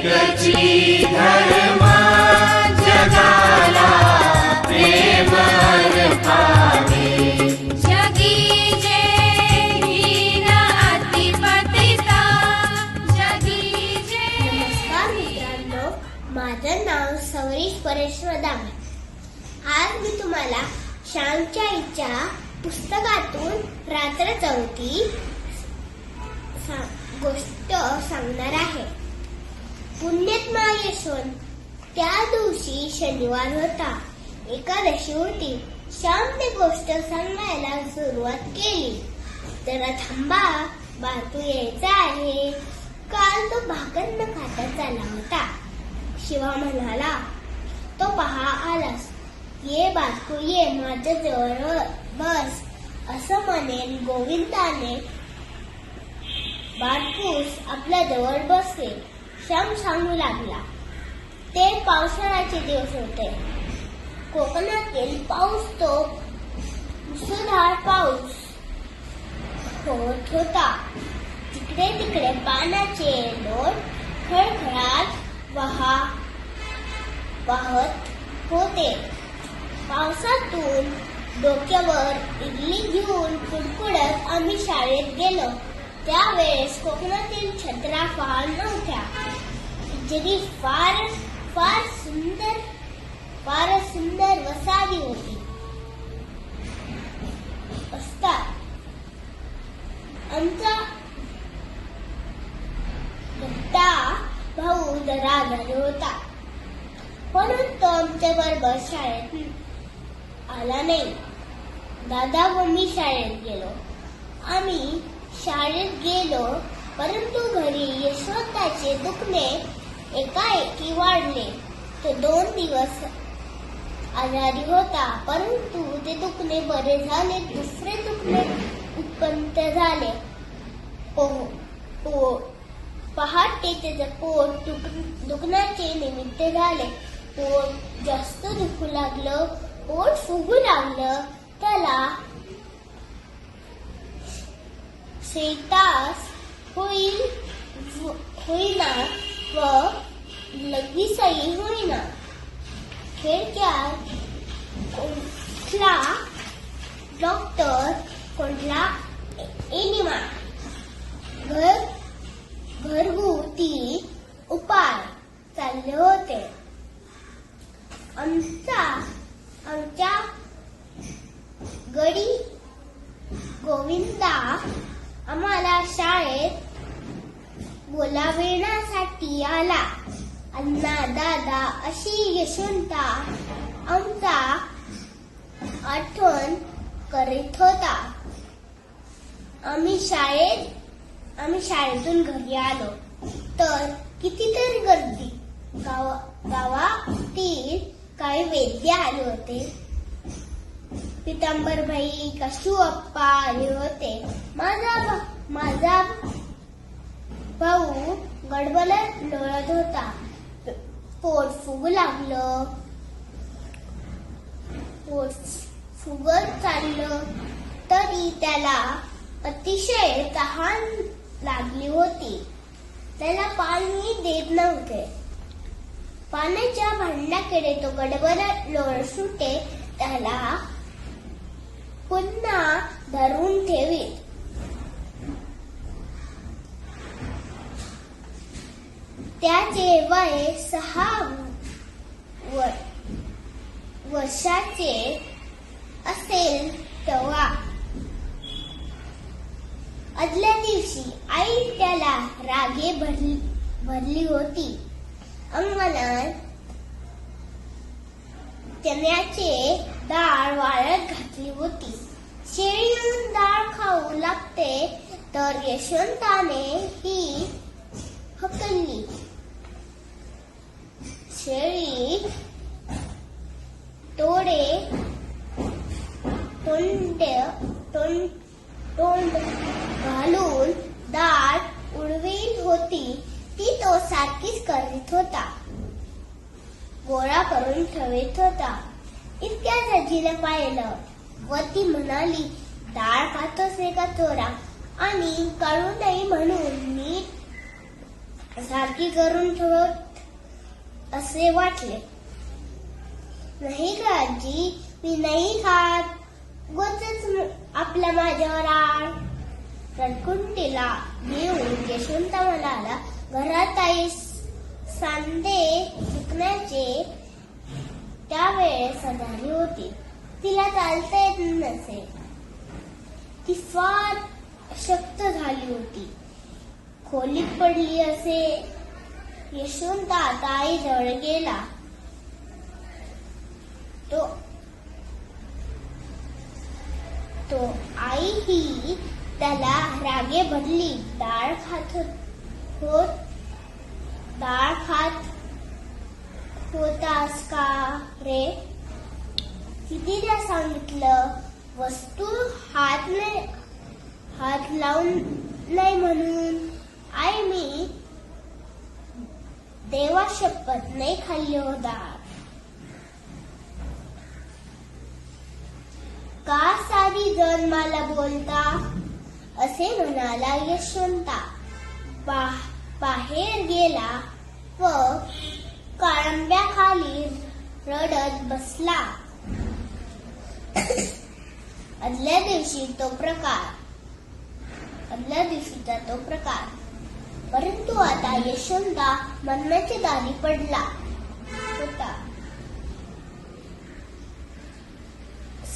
एकची धर्म जगाला प्रेम अर्पावे. जगी जे हीन अतिपतिता, जगी जे. नमस्कार मित्रांनो, माझं नाव सवरीश परेश्वर दामे. आज मी तुम्हाला श्यामच्या आईच्या पुस्तकातून रात्र चौथी गोष्ट सांगणार आहे. पुण्यात्मा यशवंत. त्या दिवशी शनिवार होता, एकादशी होती. श्यामने गोष्ट सांगायला सुरुवात केली. जरा थांबा, बातू यायचा आहे. काल तो भाकर न खाता चालला होता. शिवा म्हणाला, तो पहा आलास. ये बातू ये, माझ्या जवळ बस. असं म्हणेन गोविंदाने बाटपूस आपल्या जवळ बसले. श्याम सांगू लागला, ते पावसाळ्याचे दिवस होते. कोकणातील पाऊस तो मुसळधार पाऊस होत होता. तिकडे तिकडे पाण्याचे लोट खळखळाट वाहत होते. पावसातून डोक्यावर इडली घेऊन कुडकुडत आम्ही शाळेत गेलो. त्यावेळेस कोकणातील छत्र्या फार नव्हत्या. जगी फार सुंदर वसावी होती. असतात आमचा धाकटा भाऊ जरा आजारी होता, म्हणून तो आमच्या बरोबर शाळेत आला नाही. दादा व मी शाळेत गेलो. आम्ही शाळेत गेलो, परंतु घरी यशवंताचे दुखणे एकाएकी वाढले. तो 2 दिवस आजारी होता, परंतु ते दुखणे बरे झाले. दुसरे दुखणे उत्पन्न झाले. पहाटे त्याचं पोट दुखण्याचे निमित्त झाले. पोट जास्त दुखू लागलं, पोट फुगू लागलं. त्याला शेतास होईना व लगीसही होईना. खेडक्यात कोणला डॉक्टर, कोणला एनिमा. घरगुती उपाय चालले होते. आमच्या गडी गोविंदा आम्हाला शाळेत बोलाविण्यासाठी आला. अण्णा, दादा अशी यशवंता आमचा आठवण करीत होता. आम्ही शाळेतून घरी आलो तर कितीतरी गर्दी. गावातील काही वैद्य आले होते. पितांबरबाई, कशूअप्पा आले होते. माझा भाऊ गडबडत लोळत होता. पोट फुगू लागलं, पोट फुगत चाललं तरी त्याला अतिशय तहान लागली होती. त्याला पाणी देत नव्हते. पाण्याच्या भांड्याकडे तो गडबडत लोळत सुटे. त्याला पुन्हा धरून ठेवीत. त्याचे वय 6 वर्षाचे असेल तेव्हा. आदल्या दिवशी आई त्याला रागे भरली होती. अंगणात चण्याचे डाळ वाळत घातली होती. शेळी येऊन डाळ खाऊ लागते तर यशवंताने ही हकलली. शेळी तोंड घालून डाळ उडवीत होती. ती तो सारखीच करीत होता. गोळा करून ठेवत होता. इतक्या सजीला पाहिलं व ती म्हणाली, डाळ खातोस रे का चोरा? आणि काढू नये म्हणून नीट सारखी करून ठेवत असे वाटले. नाही का आजी, मी नाही खात. गोचच आपल्या माझ्यावर आण. रडकुन तिला घेऊन यशवंत म्हणाला, घरात आई सांधे दुखण्याचे त्यावेळेस आजारी होती. तिला चालता येत नसे. ती फार अशक्त झाली होती. खोलीत पडली असे. यशवंत आता आईजवळ गेला. तो आई ही त्याला रागे भरली. डाळ खात होतास का रे? कितीदा सांगितलं वस्तू हात लावून नाही म्हणून. आई मी देवा शपथ नाही खाल्ली होता. का सारी जण मला बोलता? असे म्हणाला यशवंता. बाहेर गेला व काळंब्याखाली रडत बसला. आदल्या दिवशीचा तो प्रकार. परंतु आता यशवंता मरणाच्या दारी पडला होता.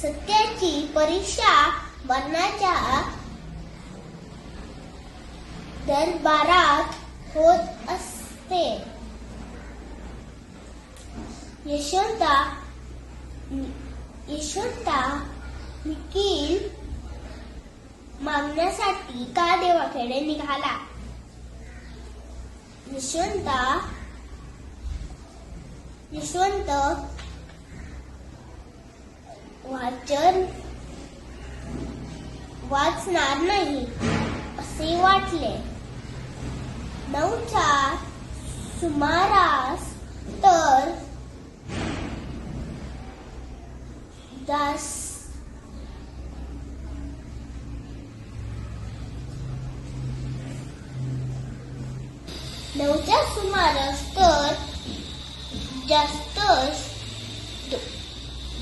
सत्याची परीक्षा मरणाच्या दरबारात होत असते. यशवंता निखील मागण्यासाठी का देवाकडे निघाला? यशवंत वाचणार नाही असे वाटले. 9च्या सुमारास तर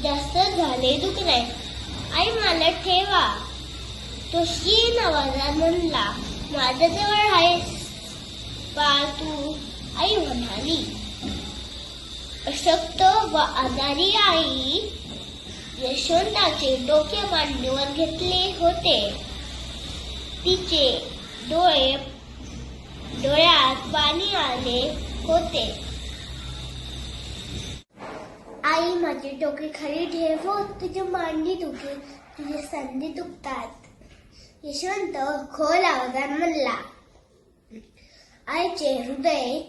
जास्त झाले दुखणे. आई मला ठेवा. तो शीन आवाजात म्हणला, माझ्याजवळ आहेस का तू? आई म्हणाली. अशक्त व आजारी आई यशवंताचे डोके मांडीवर घेतले होते. तिचे डोळ्यात पाणी आले होते. आई माझे डोके खाली ठेव. तुझी मांडी दुखे, तुझे सांधे दुखतात. यशवंत खोल आवाजात म्हणला. आईचे हृदय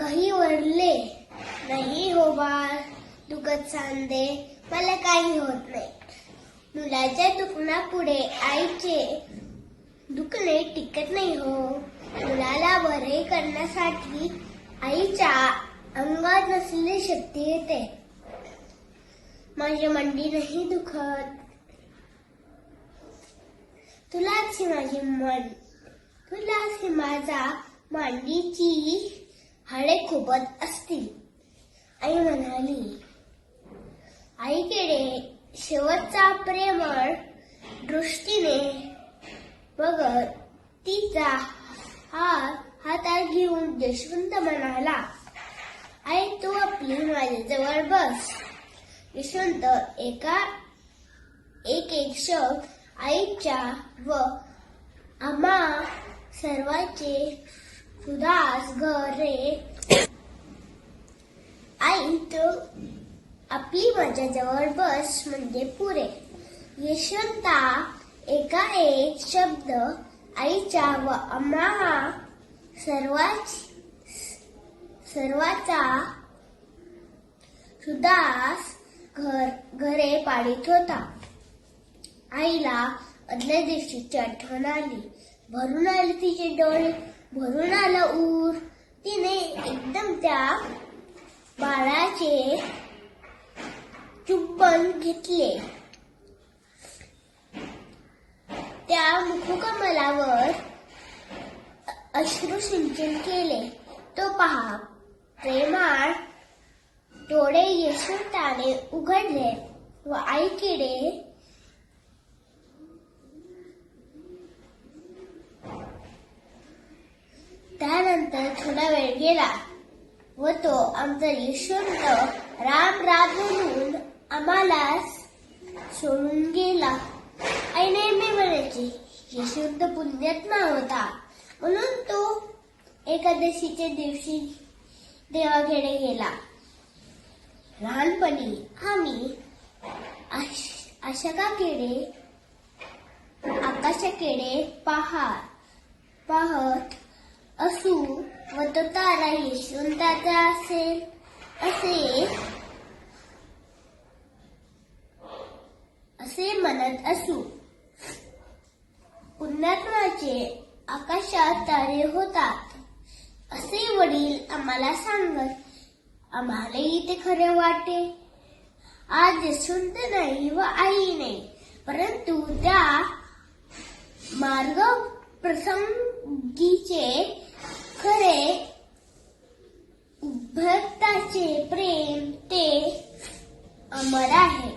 गहिवरले. नाही हो बाळ, दुखत सांधे, मला काही होत नाही. मुलाच्या दुखण्यापुढे आईचे दुखणे टिकत नाही हो. मुलाला बरे करण्यासाठी आईच्या अंगात नसलेली शक्ती येते. माझी मांडी नाही दुखत. तुलाच ही माझा मांडीची हाडे खुपत असतील. आई म्हणाली. आईकडे शेवटचा प्रेमळ दृष्टीने बघत तिचा हातात घेऊन यशवंत म्हणाला, आई तू आपली माझ्याजवळ बस. यशवंत एक शब्द आईच्या व आम्हा सर्वांचे सुदास घरे. आई तू आपली माझ्याजवळ बस म्हणजे पुरे. यशवंता एक शब्द आईच्या व आम्हा सर्वाचा सुदास घरे पाडीत होता. आईला आदल्या दिवशीची आठवण आली. भरून आले तिचे डोळे, भरून आला ऊर. तिने एकदम त्या बाळाचे चुंबन घेतले. त्या मुखकमलावर अश्रुसिंचन केले. तो पहा प्रेमाळ डोळे यशोदाने उघडले व आईकडे त्यानंतर थोडा वेळ गेला व तो आमचा यशवंत राम म्हणून आम्हाला सोडून गेला. आई नेहमी म्हणायची यशवंत पुण्यात्मा होता म्हणून तो एकादशीच्या दिवशी देवाकडे गेला. लहानपणी आम्ही आकाशाकडे पाहत असू व तो तारा यशवंताचा असेल असे म्हणत असू. पुण्यात्माचे आकाशात तारे होतात असे वडील आम्हाला सांगत. आम्हालाही ते खरे वाटे. आज यशवंत नाही व आई नाही, परंतु त्या मार्ग प्रसंगीचे खरे भक्ताचे प्रेम ते अमर आहे.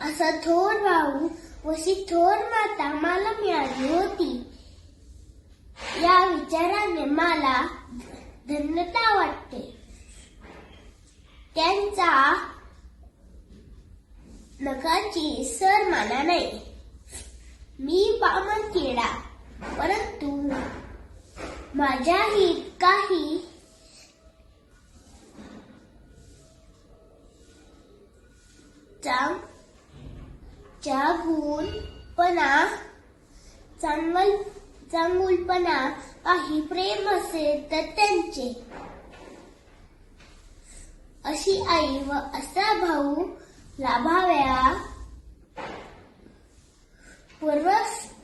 असा थोर भाऊ व थोर माता मला मिळाली होती. या विचाराने मला धन्यता वाटते. त्यांचा नखाची सर मला नाही. मी पामर किडा, परंतु माझ्याही काही चांगुलपणा काही प्रेम असेल तर त्यांचे. अशी आई व असा भाऊ लाभाव्या पूर्व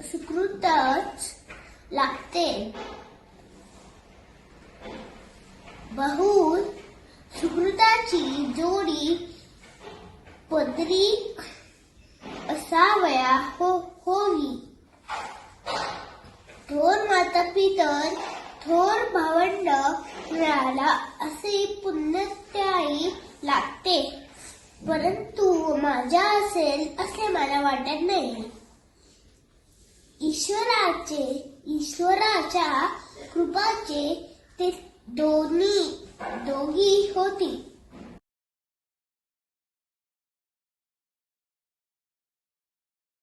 सुकृतच लागते. बहु सुकृताची जोडी पदरी असावया होवी. थोर माता पितर थोर भावंड मिळाला असे पुण्यत्याई लागते, परंतु माझ्या असेल असे मला वाटत नाही. ईश्वराच्या कृपाचे ते दोघी होती.